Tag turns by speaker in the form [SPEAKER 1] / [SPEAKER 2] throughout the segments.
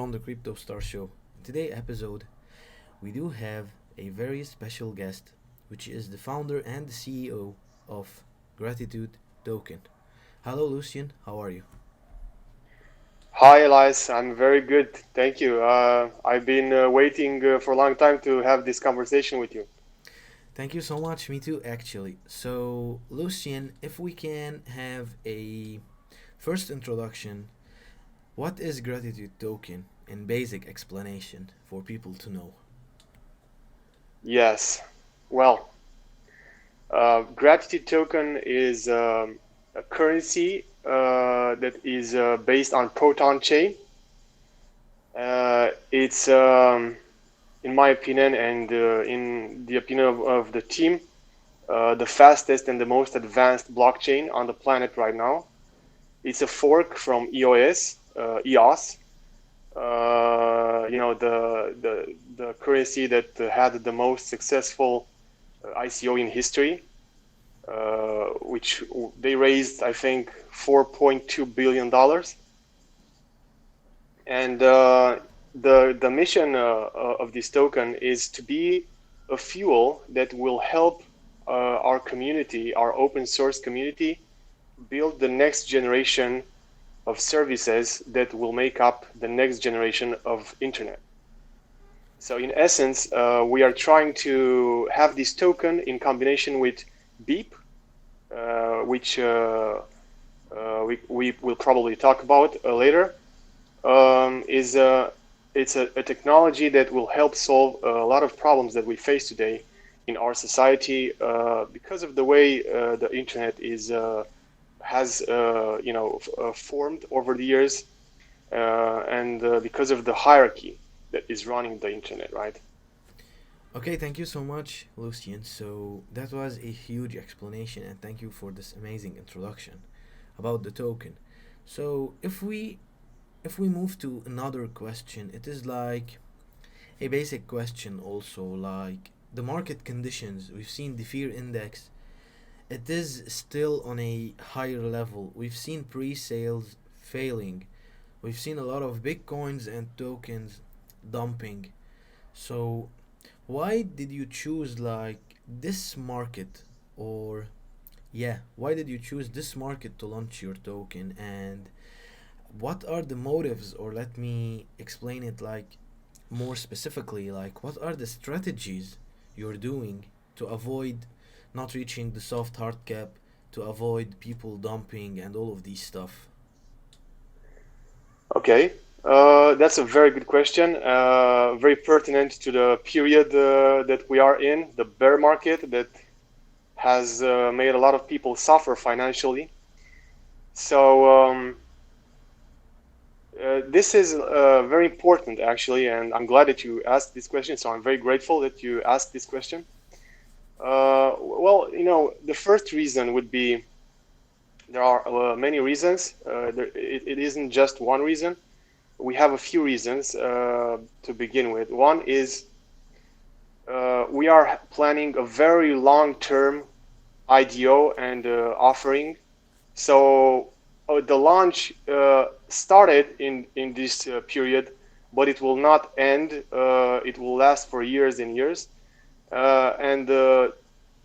[SPEAKER 1] on the Crypto Star Show. In today's episode, we do have a very special guest, which is the founder and the CEO of Gratitude Token. Hello, Lucian. How are you?
[SPEAKER 2] Hi, Elias. I'm very good. Thank you. I've been waiting for a long time to have this conversation with you.
[SPEAKER 1] Thank you so much. Me too, actually. So, Lucian, if we can have a first introduction, what is Gratitude Token in basic explanation for people to know?
[SPEAKER 2] Yes. Well, gratitude token is a currency that is based on Proton chain. It's, in my opinion, and in the opinion of the team, the fastest and the most advanced blockchain on the planet right now. It's a fork from EOS, the currency that had the most successful ICO in history, which they raised, I think, $4.2 billion. And the mission of this token is to be a fuel that will help our community, our open source community, build the next generation of services that will make up the next generation of internet. So in essence, we are trying to have this token in combination with BiiP, which we will probably talk about later. Is It's a technology that will help solve a lot of problems that we face today in our society because of the way the internet has formed over the years, and because of the hierarchy that is running the internet, right?
[SPEAKER 1] Okay, thank you so much, Lucian. So that was a huge explanation, and thank you for this amazing introduction about the token. So if we move to another question, it is like a basic question also, like the market conditions. We've seen the fear index. It is still on a higher level. We've seen pre-sales failing. We've seen a lot of bitcoins and tokens dumping. So why did you choose like this market, or yeah, why did you choose this market to launch your token, and what are the motives, or let me explain it like more specifically, like what are the strategies you're doing to avoid not reaching the soft hard cap, to avoid people dumping and all of these stuff?
[SPEAKER 2] Okay, that's a very good question. Very pertinent to the period that we are in, the bear market that has made a lot of people suffer financially. So this is very important, actually, and I'm glad that you asked this question. So I'm very grateful that you asked this question. Well, the first reason would be there are many reasons. It isn't just one reason. We have a few reasons to begin with. One is we are planning a very long-term IDO and offering. So the launch started in this period, but it will not end. It will last for years and years. And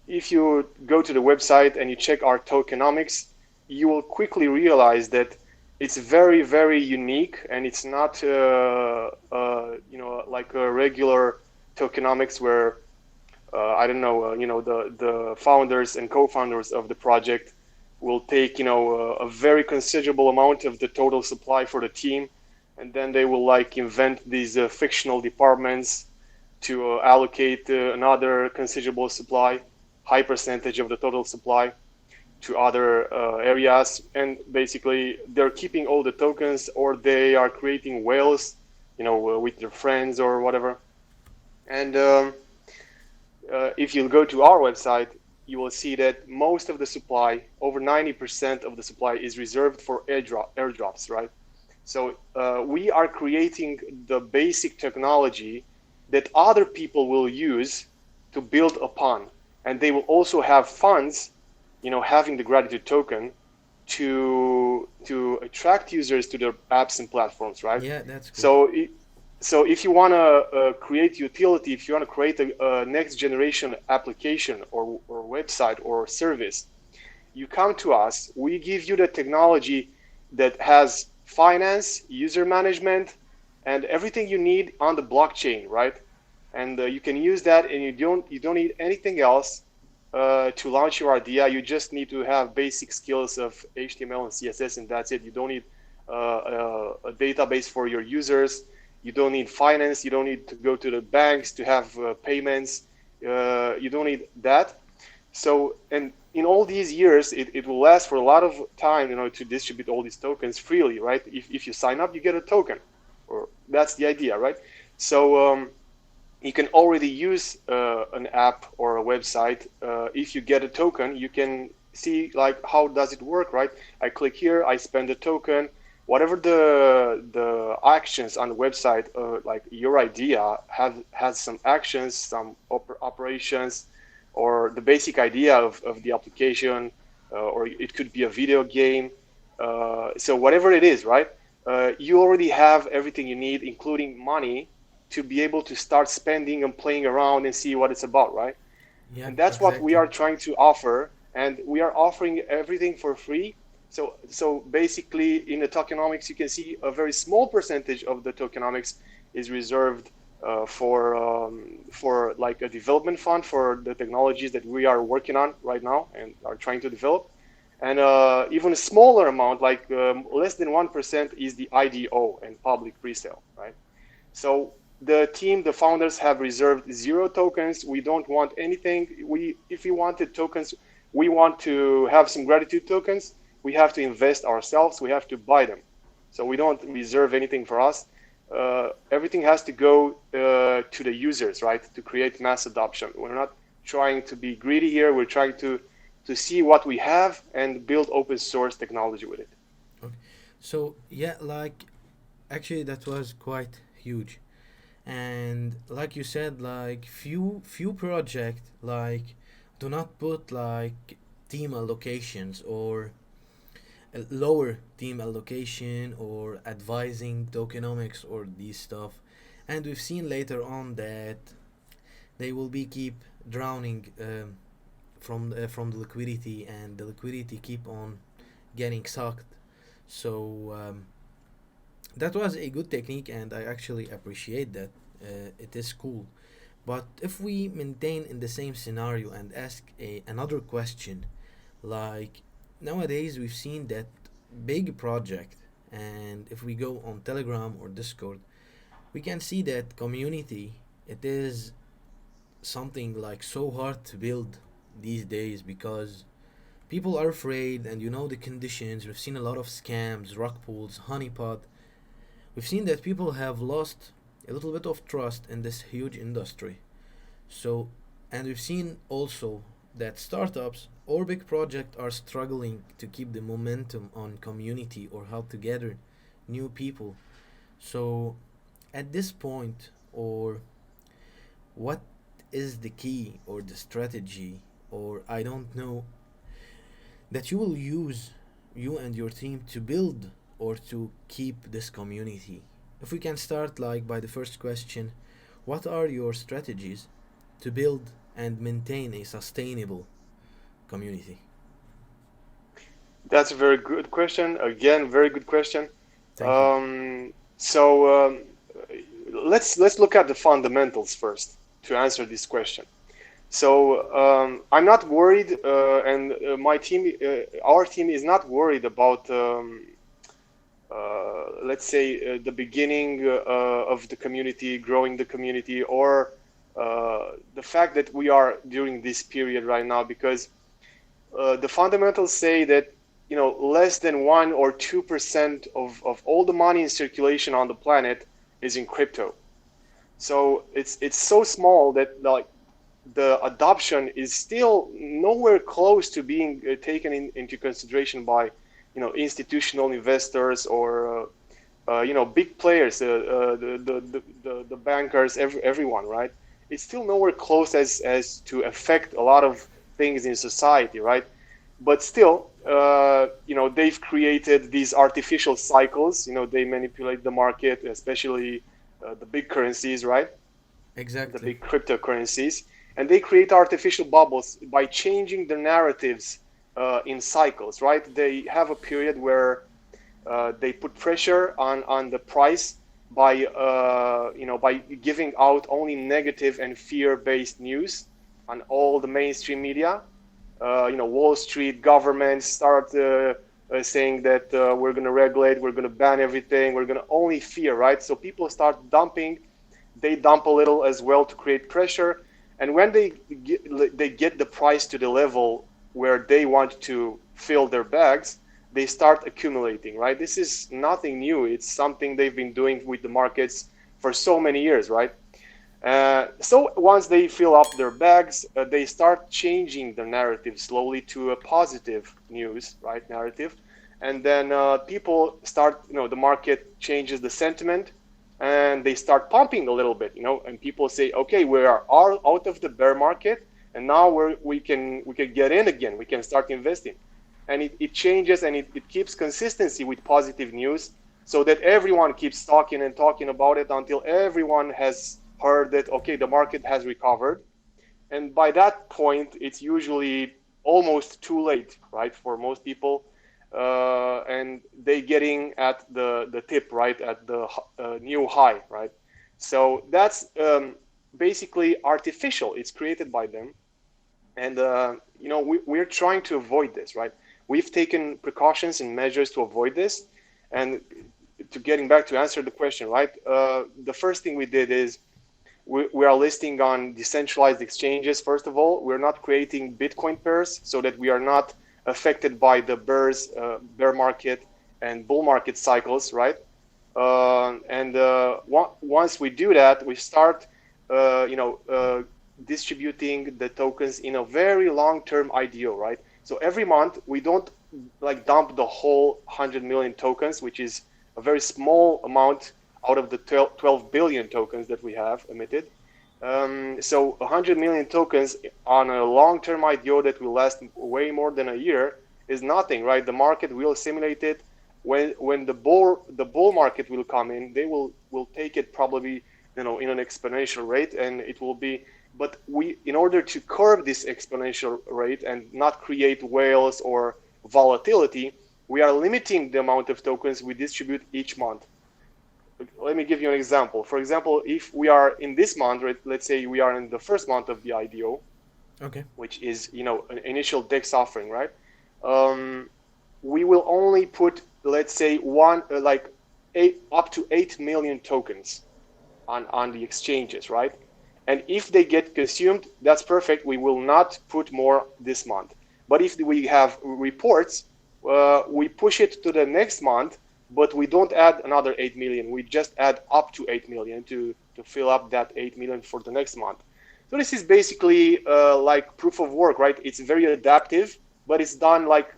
[SPEAKER 2] if you go to the website and you check our tokenomics, you will quickly realize that it's very, very unique, and it's not like a regular tokenomics where I don't know, the founders and co-founders of the project will take, a very considerable amount of the total supply for the team, and then they will like invent these fictional departments to allocate another considerable supply, high percentage of the total supply to other areas, and basically they're keeping all the tokens, or they are creating whales, with their friends or whatever. And if you go to our website, you will see that most of the supply, over 90% of the supply, is reserved for airdrops, right? So we are creating the basic technology that other people will use to build upon, and they will also have funds, having the gratitude token to to attract users to their apps and platforms, right?
[SPEAKER 1] Yeah, that's cool.
[SPEAKER 2] So, so if you want to create utility, if you want to create a next generation application or website or service, you come to us. We give you the technology that has finance, user management, and everything you need on the blockchain, right? And you can use that, and you don't need anything else to launch your idea. You just need to have basic skills of HTML and CSS, and that's it. You don't need a database for your users. You don't need finance. You don't need to go to the banks to have payments. You don't need that. So, and in all these years, it will last for a lot of time, to distribute all these tokens freely, right? If you sign up, you get a token, or that's the idea, right? So you can already use an app or a website. If you get a token, you can see like how does it work, right? I click here, I spend a token. Whatever the actions on the website, like your idea has some actions, some operations, or the basic idea of the application, or it could be a video game. So whatever it is, right? You already have everything you need, including money, to be able to start spending and playing around and see what it's about, right?
[SPEAKER 1] Yeah,
[SPEAKER 2] And that's what we
[SPEAKER 1] exactly.
[SPEAKER 2] are trying to offer, and we are offering everything for free. So basically, in the tokenomics, you can see a very small percentage of the tokenomics is reserved for like a development fund for the technologies that we are working on right now and are trying to develop. And even a smaller amount, like less than 1%, is the IDO and public presale, right? So the team, the founders have reserved 0 tokens. We don't want anything. If we wanted tokens, we want to have some gratitude tokens. We have to invest ourselves. We have to buy them. So we don't reserve anything for us. Everything has to go to the users, right? To create mass adoption. We're not trying to be greedy here. We're trying to see what we have and build open source technology with it.
[SPEAKER 1] Okay. So yeah, like actually that was quite huge. And like you said, like few project like do not put like team allocations or a lower team allocation or advising tokenomics or these stuff. And we've seen later on that they will be keep drowning from the liquidity, and the liquidity keep on getting sucked. So that was a good technique, and I actually appreciate that. It is cool. But if we maintain in the same scenario and ask another question, like nowadays we've seen that big project, and if we go on Telegram or Discord, we can see that community. It is something like so hard to build these days because people are afraid, and you know the conditions. We've seen a lot of scams, rug pulls, honeypot. We've seen that people have lost a little bit of trust in this huge industry. So, and we've seen also that startups or big projects are struggling to keep the momentum on community or how to gather new people. So, at this point, or what is the key or the strategy, or I don't know, that you will use, you and your team, to build or to keep this community? If we can start like by the first question, what are your strategies to build and maintain a sustainable community?
[SPEAKER 2] That's a very good question. Again, very good question.
[SPEAKER 1] Thank you.
[SPEAKER 2] So let's look at the fundamentals first to answer this question. So I'm not worried, and my team, our team is not worried about, let's say, the beginning of the community, growing the community, or the fact that we are during this period right now, because the fundamentals say that less than 1 or 2% of all the money in circulation on the planet is in crypto. So it's so small that like the adoption is still nowhere close to being taken into consideration by institutional investors or big players, the bankers, everyone, right? It's still nowhere close as to affect a lot of things in society, right? but still, they've created these artificial cycles. They manipulate the market, especially the big currencies, right? The
[SPEAKER 1] Exactly.
[SPEAKER 2] big cryptocurrencies, and they create artificial bubbles by changing the narratives in cycles, right? They have a period where they put pressure on the price by by giving out only negative and fear-based news on all the mainstream media. Wall Street, governments start saying that we're going to regulate, we're going to ban everything, we're going to only fear, right? So people start dumping. They dump a little as well to create pressure, and when they get the price to the level where they want to fill their bags, they start accumulating, right? This is nothing new. It's something they've been doing with the markets for so many years, right? So once they fill up their bags, they start changing the narrative slowly to a positive news, right, narrative, and then people start, the market changes the sentiment, and they start pumping a little bit, and people say, okay, we are all out of the bear market, and now we can get in again. We can start investing, and it changes, and it keeps consistency with positive news, so that everyone keeps talking and talking about it until everyone has heard that, okay, the market has recovered. And by that point, it's usually almost too late, right, for most people. And they getting at the tip, right, at the new high, right? So that's basically artificial. It's created by them. And we're trying to avoid this, right? We've taken precautions and measures to avoid this. And to getting back to answer the question, right? The first thing we did is we are listing on decentralized exchanges. First of all, we're not creating Bitcoin pairs so that we are not affected by the bear market and bull market cycles, right? And once we do that, we start, distributing the tokens in a very long-term IDO, right? So every month we don't like dump the whole 100 million tokens, which is a very small amount out of the 12 billion tokens that we have emitted. So 100 million tokens on a long-term IDO that will last way more than a year is nothing, right? The market will simulate it. When the bull market will come in, they will take it probably, in an exponential rate, and it will be. But in order to curb this exponential rate and not create whales or volatility, we are limiting the amount of tokens we distribute each month. Let me give you an example. For example, if we are in this month, right, let's say we are in the first month of the IDO,
[SPEAKER 1] Okay.
[SPEAKER 2] which is, an initial DEX offering, right? Um, we will only put, let's say, up to 8 million tokens on the exchanges, right? And if they get consumed, that's perfect. We will not put more this month. But if we have reports, we push it to the next month, but we don't add another 8 million. We just add up to 8 million to fill up that 8 million for the next month. So this is basically like proof of work, right? It's very adaptive, but it's done like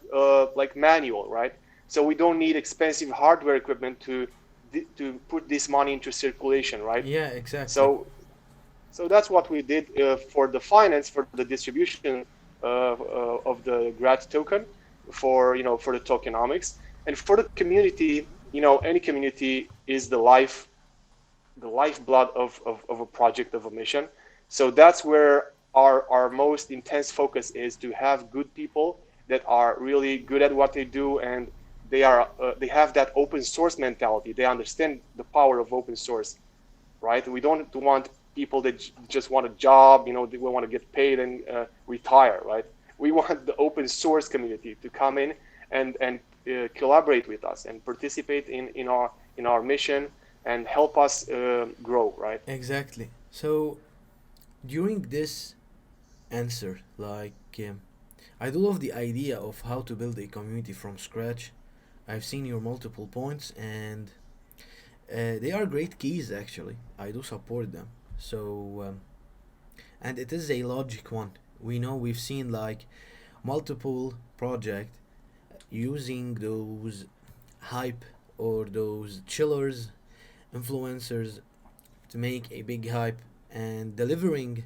[SPEAKER 2] manual, right? So we don't need expensive hardware equipment to put this money into circulation, right?
[SPEAKER 1] Yeah, exactly.
[SPEAKER 2] So that's what we did for the finance, for the distribution of the grad token, for the tokenomics, and for the community. Any community is the lifeblood of a project, of a mission. So that's where our most intense focus is, to have good people that are really good at what they do, and they have that open source mentality. They understand the power of open source, right? We don't want people that just want a job, they want to get paid and retire, right? We want the open source community to come in and collaborate with us and participate in our mission and help us grow, right?
[SPEAKER 1] Exactly. So during this answer, I do love the idea of how to build a community from scratch. I've seen your multiple points, and they are great keys. Actually, I do support them. And it is a logic one. We know we've seen multiple project using those hype or those chillers, influencers to make a big hype and delivering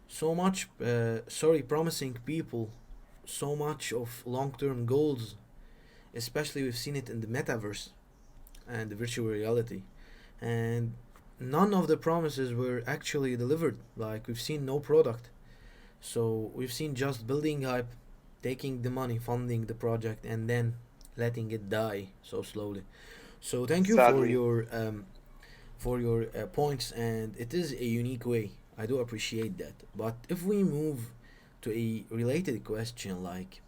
[SPEAKER 1] so much, promising people so much of long-term goals, especially we've seen it in the metaverse and the virtual reality, and none of the promises were actually delivered. Like we've seen no product. So we've seen just building hype, taking the money, funding the project, and then letting it die so slowly. So thank you
[SPEAKER 2] Sadly.
[SPEAKER 1] for your points, and it is a unique way. I do appreciate that. But if we move to a related question, like,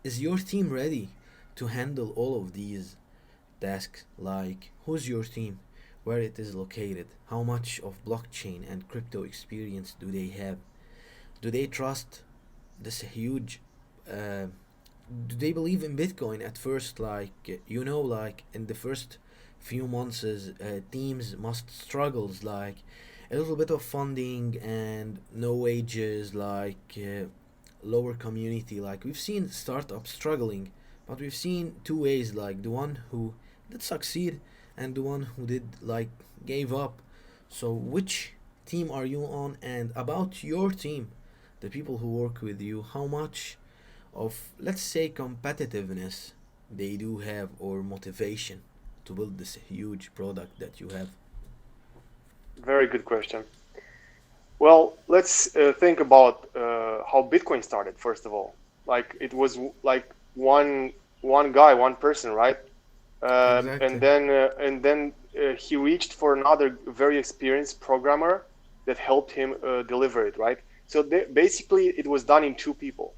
[SPEAKER 1] is your team ready to handle all of these tasks? Like, who's your team? Where it is located? How much of blockchain and crypto experience do they have? Do they trust this huge uh, do they believe in Bitcoin at first? Like like in the first few months, teams must struggles like a little bit of funding and no wages, like lower community. Like we've seen startups struggling, but we've seen two ways: like the one who did succeed and the one who did like gave up. So which team are you on? And about your team, the people who work with you, how much of, let's say, competitiveness they do have, or motivation to build this huge product that you have?
[SPEAKER 2] Very good question. Well, let's think about how Bitcoin started. First of all, like it was like one guy, one person, right?
[SPEAKER 1] Exactly.
[SPEAKER 2] And then he reached for another very experienced programmer that helped him deliver it, right? So basically, it was done in two people,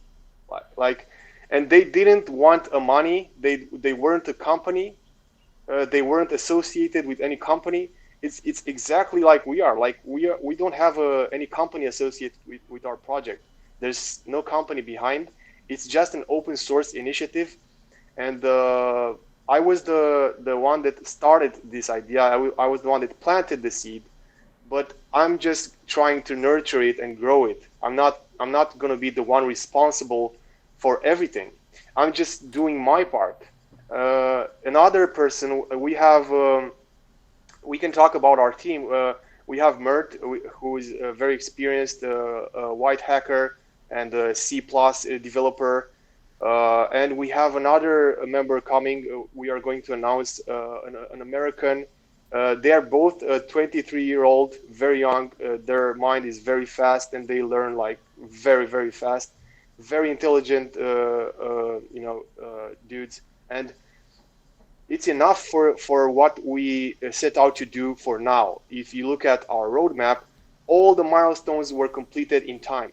[SPEAKER 2] like, and they didn't want a money. They weren't a company. They weren't associated with any company. It's exactly like we are. Like we don't have any company associated with our project. There's no company behind. It's just an open source initiative, and I was the one that started this idea. I was the one that planted the seed, but I'm just trying to nurture it and grow it. I'm not going to be the one responsible for everything. I'm just doing my part. Another person we have. We can talk about our team. We have Mert, who is a very experienced white hacker and a C plus developer. And we have another member coming. We are going to announce an American. They are both 23-year-old, very young. Their mind is very fast, and they learn like very, very fast. Very intelligent, dudes. And it's enough for what we set out to do for now. If you look at our roadmap, all the milestones were completed in time.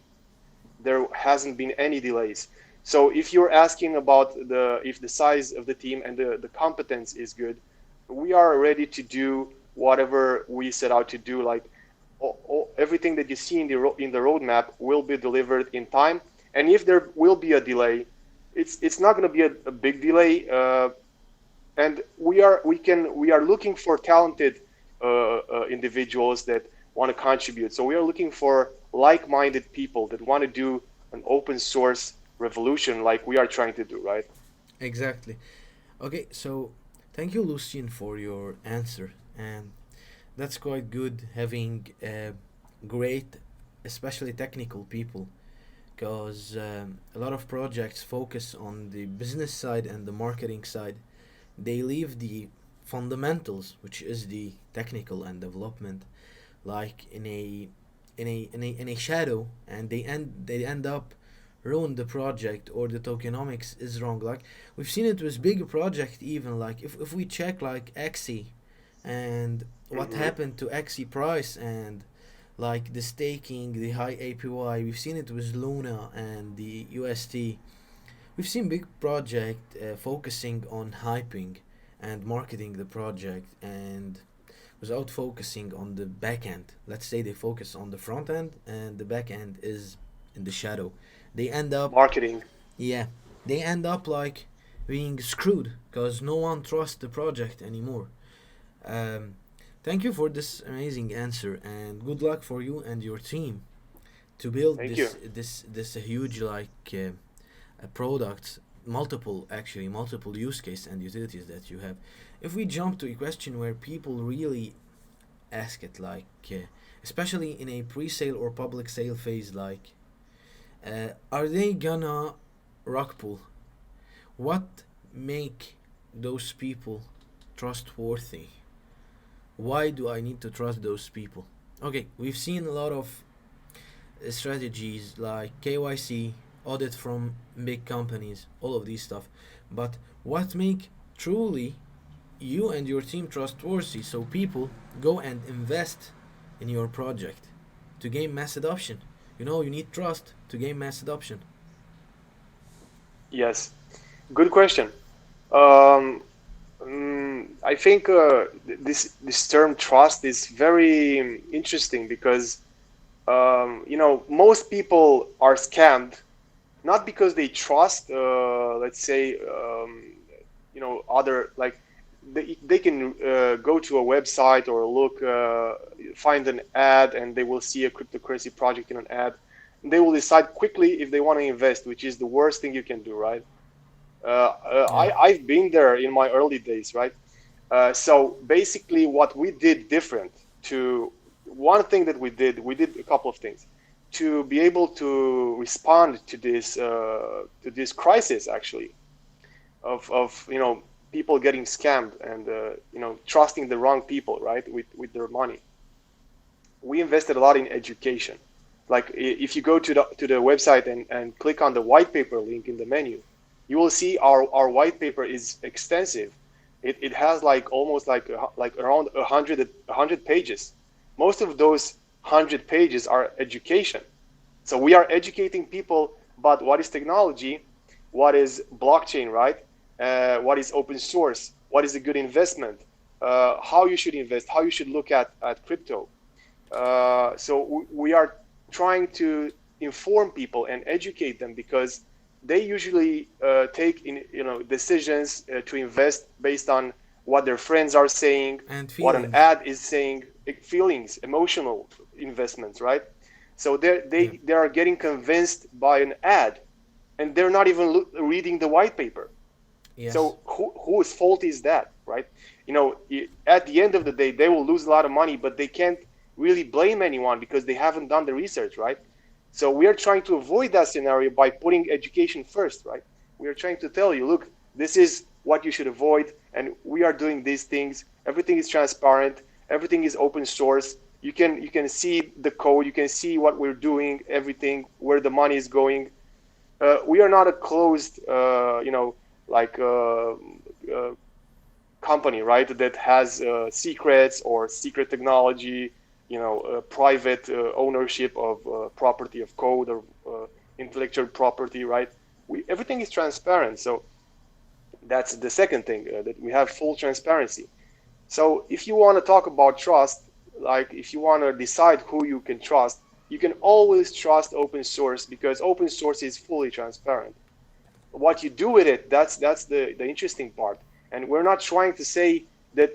[SPEAKER 2] There hasn't been any delays. So if you're asking about if the size of the team and the competence is good, we are ready to do whatever we set out to do. Like everything that you see in the roadmap will be delivered in time. And if there will be a delay, it's not going to be a big delay. And we are looking for talented individuals that want to contribute. So we are looking for like-minded people that want to do an open source revolution like we are trying to do, right?
[SPEAKER 1] Exactly. Okay, so thank you, Lucien, for your answer. And that's quite good having great, especially technical people, because a lot of projects focus on the business side and the marketing side. They leave the fundamentals, which is the technical and development, like in a shadow, and they end up ruin the project, or the tokenomics is wrong. Like we've seen it with big project, even like if we check like Axie and what
[SPEAKER 2] Mm-hmm.
[SPEAKER 1] happened to Axie price, and like the staking, the high APY. We've seen it with Luna and the UST. We've seen big project focusing on hyping and marketing the project, and without focusing on the back end. Let's say they focus on the front end and the back end is in the shadow. They end up,
[SPEAKER 2] Marketing.
[SPEAKER 1] yeah, they end up like being screwed because no one trusts the project anymore. Um, Thank you for this amazing answer, and good luck for you and your team to build
[SPEAKER 2] Thank you.
[SPEAKER 1] this huge products, multiple use case and utilities that you have. If we jump to a question where people really ask it, like especially in a pre-sale or public sale phase, like Are they gonna rock pull? What make those people trustworthy? Why do I need to trust those people? Okay, we've seen a lot of strategies like KYC, audit from big companies, all of these stuff. But what make truly you and your team trustworthy so people go and invest in your project to gain mass adoption? You know, you need trust to gain mass adoption.
[SPEAKER 2] Yes, good question. Um, I think this term trust is very interesting because most people are scammed not because they trust, let's say, other like they can go to a website or look, find an ad, and they will see a cryptocurrency project in an ad. And they will decide quickly if they want to invest, which is the worst thing you can do, right?
[SPEAKER 1] Yeah,
[SPEAKER 2] I've been there in my early days, right? So basically, what we did different to one thing that we did a couple of things to be able to respond to this crisis actually of people getting scammed and trusting the wrong people, right, with their money. We invested a lot in education. Like if you go to the website and click on the white paper link in the menu, you will see our white paper is extensive. It has like almost like around 100 pages. Most of those 100 pages are education. So we are educating people about what is technology, what is blockchain, right? What is open source, what is a good investment, how you should invest, how you should look at crypto. So we are trying to inform people and educate them because they usually take decisions to invest based on what their friends are saying,
[SPEAKER 1] and
[SPEAKER 2] what an
[SPEAKER 1] feelings.
[SPEAKER 2] ad is saying, feelings, emotional investments, right? So
[SPEAKER 1] Yeah.
[SPEAKER 2] they are getting convinced by an ad, and they're not even reading the white paper.
[SPEAKER 1] Yes.
[SPEAKER 2] So whose fault is that, right? At the end of the day, they will lose a lot of money, but they can't really blame anyone because they haven't done the research, right? So we are trying to avoid that scenario by putting education first, right? We are trying to tell you, look, this is what you should avoid, and we are doing these things. Everything is transparent. Everything is open source. You can see the code. You can see what we're doing. Everything, where the money is going. We are not a closed, like company, right? That has secrets or secret technology, private ownership of property of code or intellectual property, right? Everything is transparent. So that's the second thing, that we have full transparency. So if you want to talk about trust, like if you want to decide who you can trust, you can always trust open source because open source is fully transparent. What you do with it, that's the interesting part. And we're not trying to say that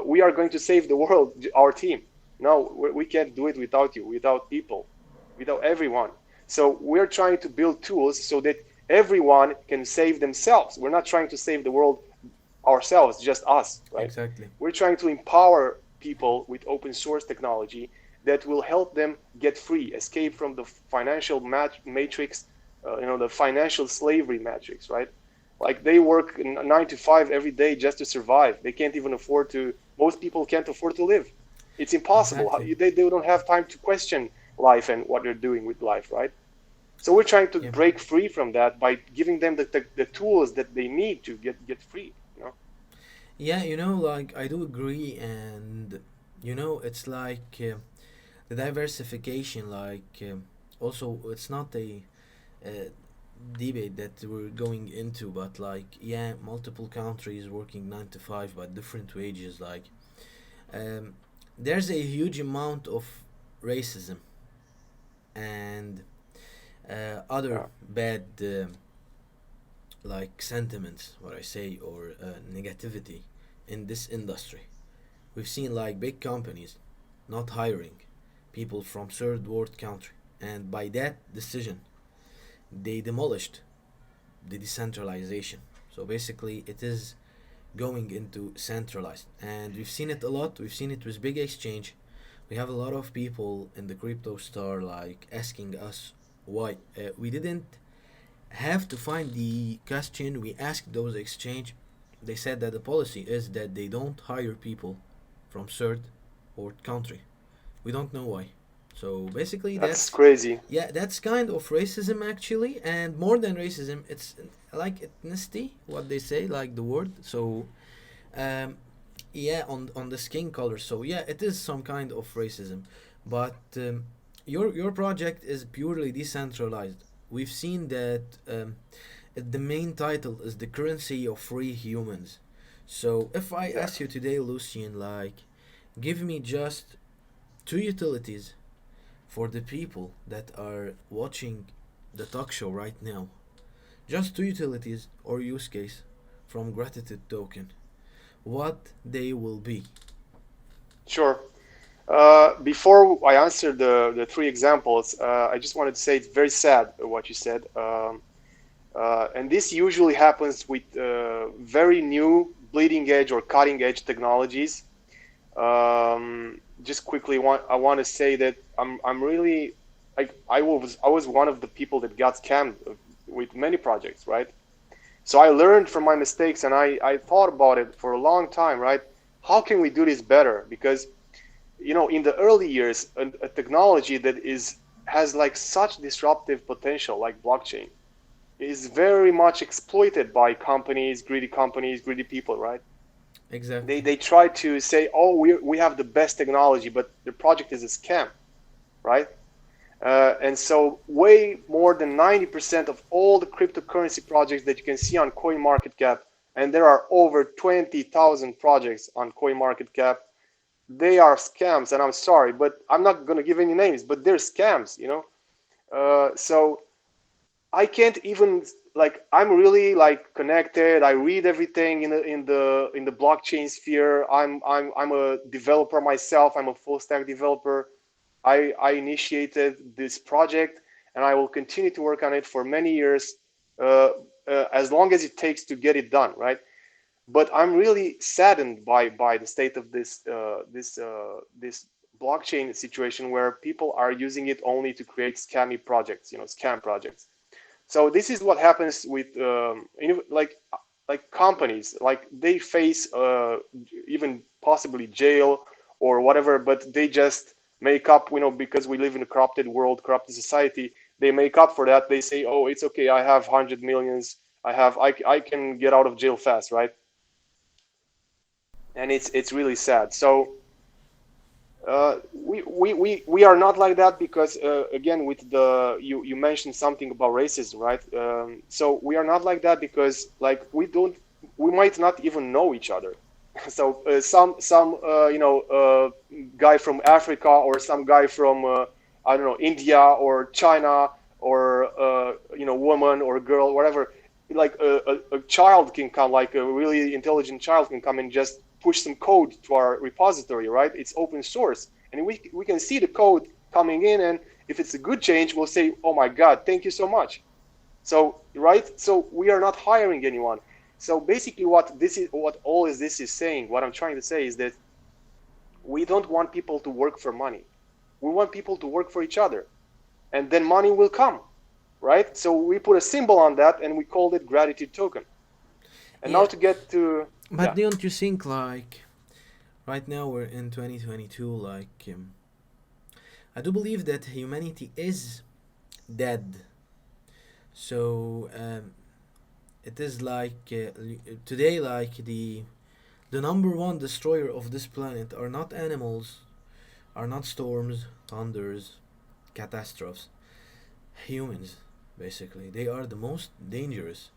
[SPEAKER 2] we are going to save the world, our team. No, we can't do it without you, without people, without everyone. So we're trying to build tools so that everyone can save themselves. We're not trying to save the world ourselves, just us, right?
[SPEAKER 1] Exactly.
[SPEAKER 2] We're trying to empower people with open source technology that will help them get free, escape from the financial matrix, the financial slavery matrix, right? Like they work 9 to 5 every day just to survive. They can't even afford to. Most people can't afford to live. It's impossible.
[SPEAKER 1] Exactly.
[SPEAKER 2] They don't have time to question life and what they're doing with life, right? So we're trying to
[SPEAKER 1] Yeah.
[SPEAKER 2] break free from that by giving them the tools that they need to get free.
[SPEAKER 1] Yeah, you know, like I do agree, and you know, it's like the diversification. Like, also, it's not a uh, debate that we're going into, but like, yeah, multiple countries working 9 to 5 but different wages. Like, um, there's a huge amount of racism and other
[SPEAKER 2] Yeah,
[SPEAKER 1] bad like sentiments, what I say, or negativity in this industry. We've seen like big companies not hiring people from third world country, and by that decision, they demolished the decentralization. So basically, it is going into centralized, and we've seen it a lot. We've seen it with big exchange. We have a lot of people in the crypto star like asking us. Why? We didn't have to find the question. We asked those exchange. They said that the policy is that they don't hire people from third or country. We don't know why. So basically,
[SPEAKER 2] That's
[SPEAKER 1] that's
[SPEAKER 2] crazy.
[SPEAKER 1] yeah, that's kind of racism actually, and more than racism, it's like ethnicity. What they say, like the word. So um, yeah, on the skin color. So yeah, it is some kind of racism, but your project is purely decentralized. We've seen that the main title is the currency of free humans. So if I
[SPEAKER 2] Yeah.
[SPEAKER 1] ask you today, Lucian, like, give me just two utilities for the people that are watching the talk show right now, just two utilities or use case from gratitude token, what they will be.
[SPEAKER 2] Sure. Before I answer the three examples, I just wanted to say it's very sad what you said. And this usually happens with very new bleeding edge or cutting edge technologies. Just quickly, I want to say that I'm really like I was one of the people that got scammed with many projects, right? So I learned from my mistakes, and I thought about it for a long time, right? How can we do this better? Because in the early years, a technology that is has like such disruptive potential, like blockchain, is very much exploited by companies, greedy people, right? They
[SPEAKER 1] Exactly.
[SPEAKER 2] they try to say, oh, we have the best technology, but the project is a scam, right? And so way more than 90% of all the cryptocurrency projects that you can see on CoinMarketCap, and there are over 20,000 projects on CoinMarketCap, they are scams. And I'm sorry, but I'm not going to give any names, but they're scams. So I can't even like I'm really like connected. I read everything in the blockchain sphere. I'm a developer myself. I'm a full stack developer. I initiated this project, and I will continue to work on it for many years, uh, as long as it takes to get it done, right? But I'm really saddened by the state of this blockchain situation where people are using it only to create scammy projects, scam projects. So this is what happens with like companies, like they face even possibly jail or whatever, but they just make up, because we live in a corrupted world, corrupted society. They make up for that. They say, oh, it's okay. I have 100 millions. I can get out of jail fast, right? And it's really sad. So we are not like that because again with the you mentioned something about racism, right? So we are not like that because like we might not even know each other. So some guy from Africa or some guy from I don't know, India or China or woman or girl, whatever, like a child can come, like a really intelligent child can come and just push some code to our repository, right? It's open source, and we can see the code coming in, and if it's a good change, we'll say, oh my god, thank you so much. So right, so we are not hiring anyone. So basically what all is this is saying, what I'm trying to say is that we don't want people to work for money. We want people to work for each other, and then money will come, right? So we put a symbol on that, and we called it gratitude token. And now
[SPEAKER 1] Yeah,
[SPEAKER 2] to get to
[SPEAKER 1] but
[SPEAKER 2] yeah.
[SPEAKER 1] don't you think like right now we're in 2022, like I do believe that humanity is dead. So it is like today, like the number one destroyer of this planet are not animals, are not storms, thunders, catastrophes. Humans, basically, they are the most dangerous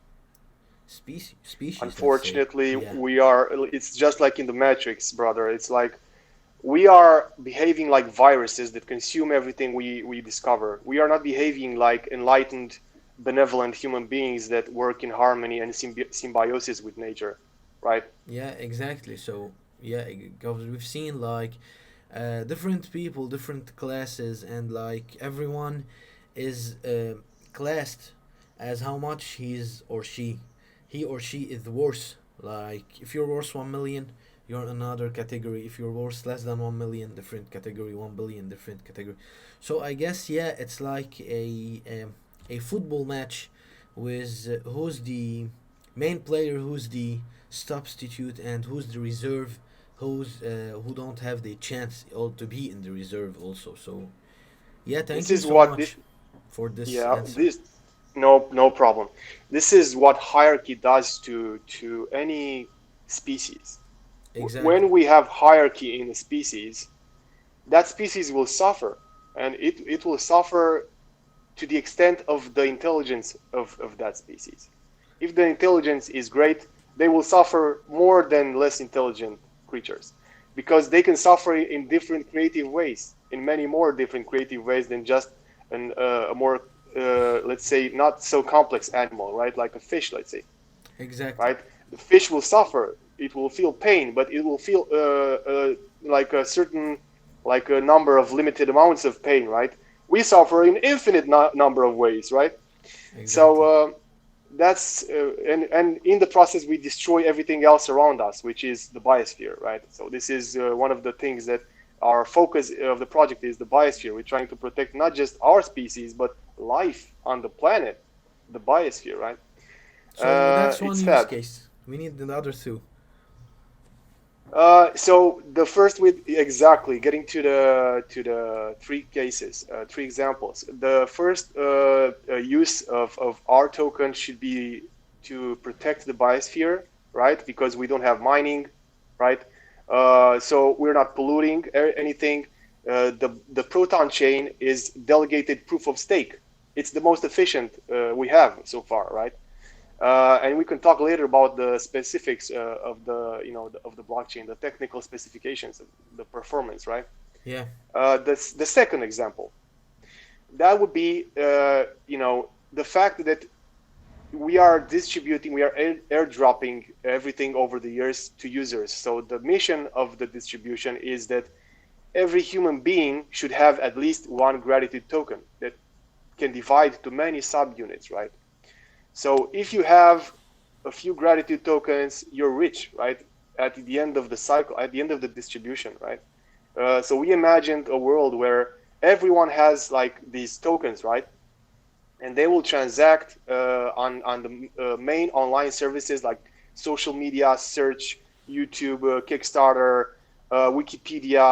[SPEAKER 1] species. Let's say,
[SPEAKER 2] Unfortunately,
[SPEAKER 1] yeah,
[SPEAKER 2] it's just like in the Matrix, brother. It's like we are behaving like viruses that consume everything we discover. We are not behaving like enlightened, benevolent human beings that work in harmony and symbiosis with nature, right?
[SPEAKER 1] yeah, exactly. So yeah, because we've seen like different people, different classes, and like everyone is classed as how much he or she is worth. Like if you're worth 1 million, you're another category. If you're worth less than 1 million, different category. 1 billion, different category. So I guess, yeah, it's like a football match with who's the main player, who's the substitute, and who's the reserve, who don't have the chance all to be in the reserve also. So yeah,
[SPEAKER 2] This
[SPEAKER 1] thank you
[SPEAKER 2] is
[SPEAKER 1] so
[SPEAKER 2] what this
[SPEAKER 1] much for this
[SPEAKER 2] yeah
[SPEAKER 1] answer.
[SPEAKER 2] this no problem. This is what hierarchy does to any species.
[SPEAKER 1] Exactly.
[SPEAKER 2] When we have hierarchy in a species, that species will suffer, and it will suffer to the extent of the intelligence of that species. If the intelligence is great, they will suffer more than less intelligent creatures, because they can suffer in different creative ways, in many more different creative ways than just a more, let's say, not so complex animal, right? Like a fish, let's say,
[SPEAKER 1] Exactly.
[SPEAKER 2] right? The fish will suffer. It will feel pain, but it will feel like a certain, like a number of limited amounts of pain, right? We suffer in infinite number of ways, right? So
[SPEAKER 1] Exactly.
[SPEAKER 2] that's and in the process we destroy everything else around us, which is the biosphere, right? So this is one of the things that our focus of the project is the biosphere. We're trying to protect not just our species but life on the planet, the biosphere, right?
[SPEAKER 1] So that's one
[SPEAKER 2] It's
[SPEAKER 1] use
[SPEAKER 2] sad.
[SPEAKER 1] case. We need another two.
[SPEAKER 2] So the first with exactly getting to the three cases, three examples. The first use of our token should be to protect the biosphere, right? Because we don't have mining, right? So we're not polluting anything. The Proton chain is delegated proof of stake. It's the most efficient we have so far, right? And we can talk later about the specifics of the of the blockchain, the technical specifications, of the performance, right?
[SPEAKER 1] Yeah.
[SPEAKER 2] The second example that would be the fact that we are distributing, we are airdropping everything over the years to users. So the mission of the distribution is that every human being should have at least one gratitude token that can divide to many subunits, right? So if you have a few gratitude tokens, you're rich, right? At the end of the cycle, at the end of the distribution, right? So we imagined a world where everyone has like these tokens, right? And they will transact on the main online services like social media, search, YouTube, Kickstarter, Wikipedia,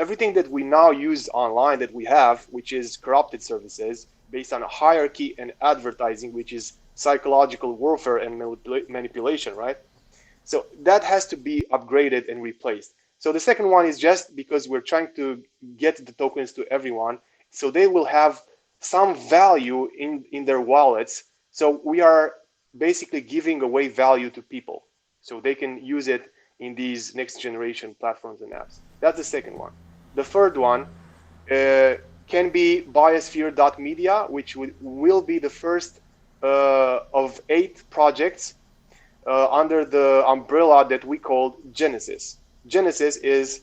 [SPEAKER 2] everything that we now use online that we have, which is corrupted services based on a hierarchy, and advertising, which is psychological warfare and manipulation, right? So that has to be upgraded and replaced. So the second one is just because we're trying to get the tokens to everyone, so they will have some value in their wallets. So we are basically giving away value to people, so they can use it in these next generation platforms and apps. That's the second one. The third one uh, can be biosphere.media, which will be the first of 8 projects under the umbrella that we call Genesis. Genesis is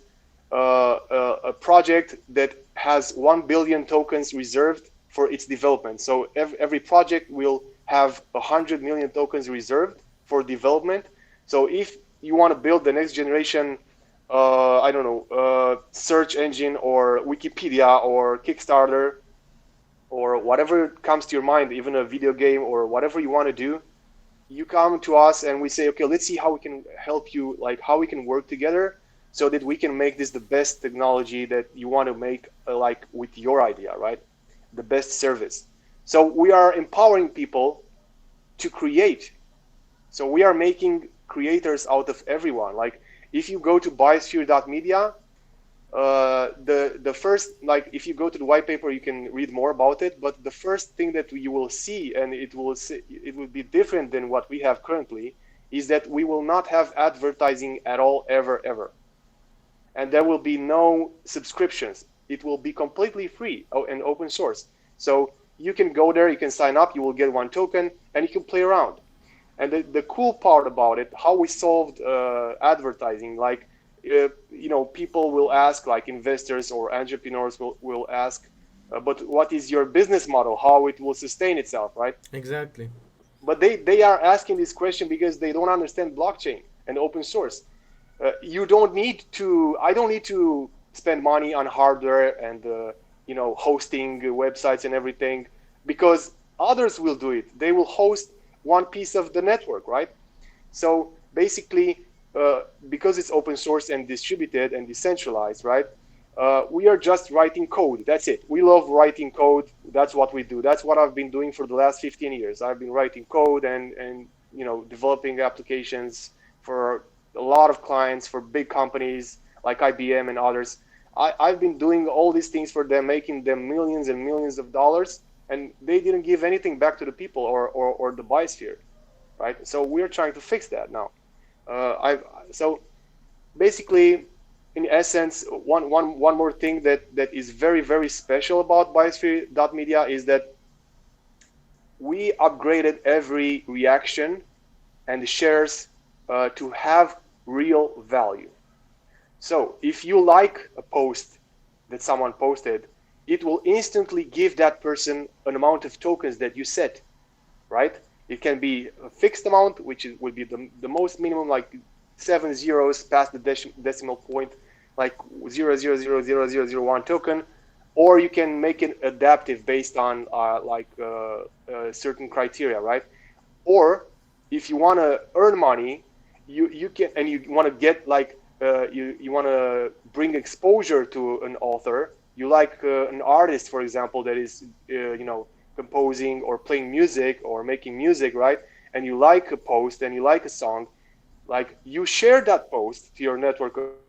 [SPEAKER 2] a project that has 1 billion tokens reserved for its development. So every project will have 100 million tokens reserved for development. So if you want to build the next generation, I don't know, search engine or Wikipedia or Kickstarter or whatever comes to your mind, even a video game or whatever you want to do, you come to us and we say, okay, let's see how we can help you, like how we can work together so that we can make this the best technology that you want to make, like with your idea, right? The best service. So we are empowering people to create. So we are making creators out of everyone. Like if you go to biosphere.media, the first, like if you go to the white paper you can read more about it, but the first thing that you will see, and it will be different than what we have currently, is that we will not have advertising at all, ever, and there will be no subscriptions. It will be completely free and open source. So you can go there, you can sign up, you will get one token, and you can play around. And the cool part about it, how we solved advertising, like people will ask, like investors or entrepreneurs will ask, but what is your business model? How it will sustain itself, right?
[SPEAKER 1] Exactly.
[SPEAKER 2] But they are asking this question because they don't understand blockchain and open source. You don't need to. I don't need to spend money on hardware and hosting websites and everything, because others will do it. They will host one piece of the network, right? So basically, because it's open source and distributed and decentralized, right? We are just writing code. That's it. We love writing code. That's what we do. That's what I've been doing for the last 15 years. I've been writing code and developing applications for a lot of clients, for big companies like IBM and others. I've been doing all these things for them, making them millions and millions of dollars, and they didn't give anything back to the people or the biosphere, right? So we're trying to fix that now. So basically, in essence, one more thing that is very very special about biosphere.media is that we upgraded every reaction and shares to have real value. So if you like a post that someone posted, it will instantly give that person an amount of tokens that you set, right? It can be a fixed amount, which would be the most minimum, like 7 zeros past the decimal point, like 0.0000001 token, or you can make it adaptive based on certain criteria, right? Or if you want to earn money, you can, and you want to get like you want to bring exposure to an author. You like an artist, for example, that is composing or playing music or making music, right? And you like a post and you like a song, like you share that post to your network of friends,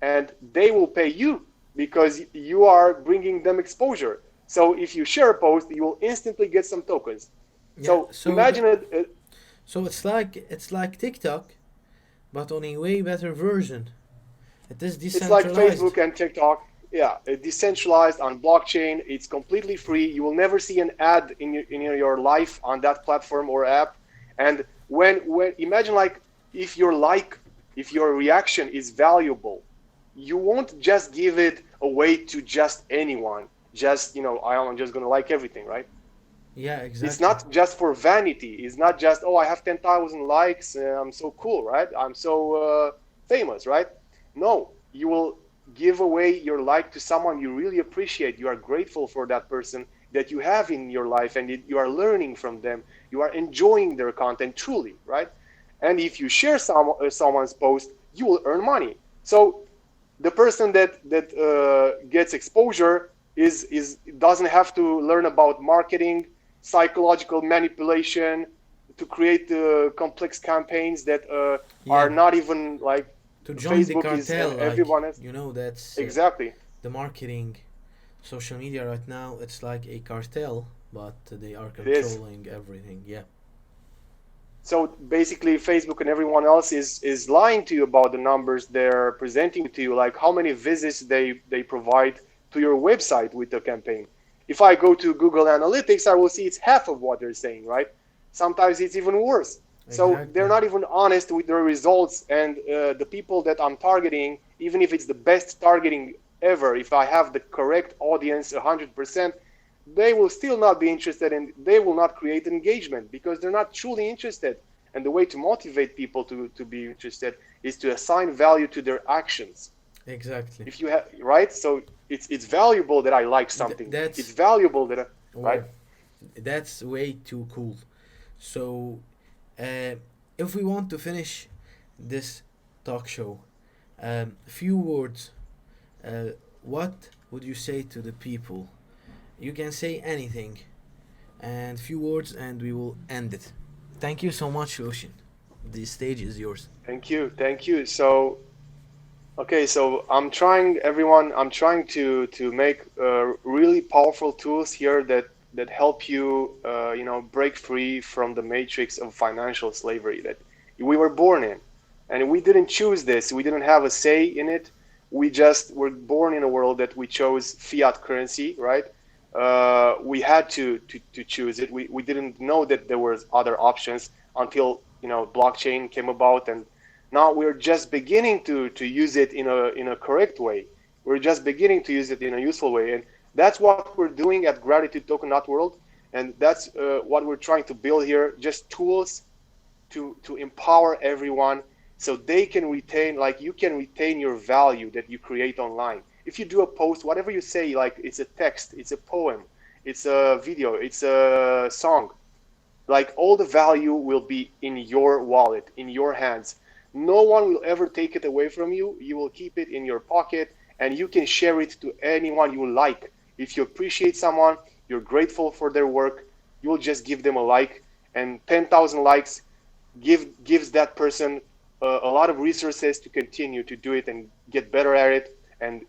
[SPEAKER 2] and they will pay you because you are bringing them exposure. So if you share a post, you will instantly get some tokens.
[SPEAKER 1] Yeah.
[SPEAKER 2] So imagine it.
[SPEAKER 1] So it's like TikTok, but on a way better version. It is
[SPEAKER 2] It's like
[SPEAKER 1] decentralized.
[SPEAKER 2] Facebook and TikTok. Yeah, decentralized on blockchain. It's completely free. You will never see an ad in your life on that platform or app. And when imagine, like, if your like if your reaction is valuable, you won't just give it away to just anyone. Just I'm just gonna like everything, right?
[SPEAKER 1] Yeah,
[SPEAKER 2] It's
[SPEAKER 1] exactly.
[SPEAKER 2] not just for vanity. It's not just, oh, I have 10,000 likes, I'm so cool, right? I'm so famous, right? No, you will give away your like to someone you really appreciate. You are grateful for that person that you have in your life, and you are learning from them. You are enjoying their content truly, right? And if you share someone's post, you will earn money. So the person that gets exposure is doesn't have to learn about marketing, psychological manipulation, to create complex campaigns that
[SPEAKER 1] Yeah.
[SPEAKER 2] are not even like
[SPEAKER 1] To join the
[SPEAKER 2] Facebook is and
[SPEAKER 1] cartel, like,
[SPEAKER 2] everyone else.
[SPEAKER 1] that's
[SPEAKER 2] Exactly.
[SPEAKER 1] the marketing. Social media right now, it's like a cartel, but they are
[SPEAKER 2] It is.
[SPEAKER 1] controlling everything. Yeah.
[SPEAKER 2] So basically, Facebook and everyone else is lying to you about the numbers they're presenting to you, like how many visits they provide to your website with the campaign. If I go to Google Analytics, I will see it's half of what they're saying, right? Sometimes it's even worse. So they're
[SPEAKER 1] Exactly.
[SPEAKER 2] not even honest with their results, and the people that I'm targeting, even if it's the best targeting ever, if I have the correct audience 100%, they will still not be interested, and they will not create engagement because they're not truly interested. And the way to motivate people to be interested is to assign value to their actions.
[SPEAKER 1] Exactly.
[SPEAKER 2] If you have, right? So it's valuable that I like something. It's
[SPEAKER 1] That's
[SPEAKER 2] valuable that right?
[SPEAKER 1] oh, that's way too cool. So, uh, if we want to finish this talk show, few words. What would you say to the people? You can say anything, and few words, and we will end it. Thank you so much, Ocean. The stage is yours.
[SPEAKER 2] Thank you. Thank you. So okay, so I'm trying to make really powerful tools here that help you break free from the matrix of financial slavery that we were born in, and we didn't choose this. We didn't have a say in it. We just were born in a world that we chose fiat currency, right? We had to choose it. We didn't know that there was other options until blockchain came about, and now we're just beginning to use it in a correct way. We're just beginning to use it in a useful way, and that's what we're doing at Gratitude Token World, and that's what we're trying to build here. Just tools to empower everyone, so they can retain, like you can retain your value that you create online. If you do a post, whatever you say, like it's a text, it's a poem, it's a video, it's a song, like all the value will be in your wallet, in your hands. No one will ever take it away from you. You will keep it in your pocket and you can share it to anyone you like. If you appreciate someone, you're grateful for their work, you will just give them a like, and 10,000 likes gives that person a lot of resources to continue to do it and get better at it, and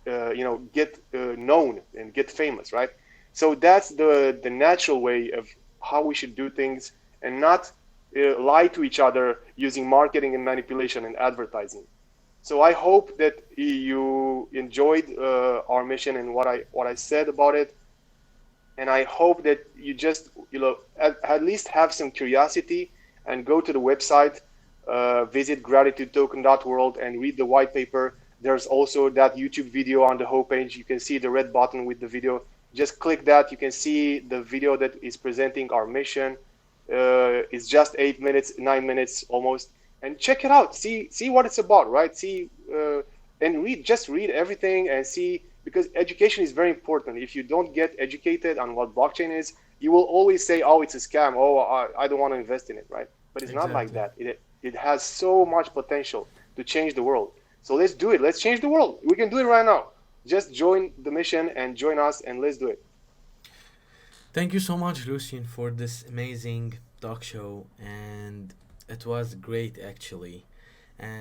[SPEAKER 2] get known and get famous, right? So that's the natural way of how we should do things, and not lie to each other using marketing and manipulation and advertising. So I hope that you enjoyed our mission and what I said about it, and I hope that you just at least have some curiosity and go to the website, visit gratitudetoken.world and read the white paper. There's also that YouTube video on the homepage. You can see the red button with the video. Just click that. You can see the video that is presenting our mission. It's just 8 minutes, 9 minutes almost, and check it out. See what it's about, right? See and read everything and see, because education is very important. If you don't get educated on what blockchain is, you will always say, oh, it's a scam. Oh, I don't want to invest in it, right? But it's not like
[SPEAKER 1] Exactly.
[SPEAKER 2] that. It has so much potential to change the world. So let's do it. Let's change the world. We can do it right now. Just join the mission and join us, and let's do it.
[SPEAKER 1] Thank you so much, Lucian, for this amazing talk show, and it was great actually. And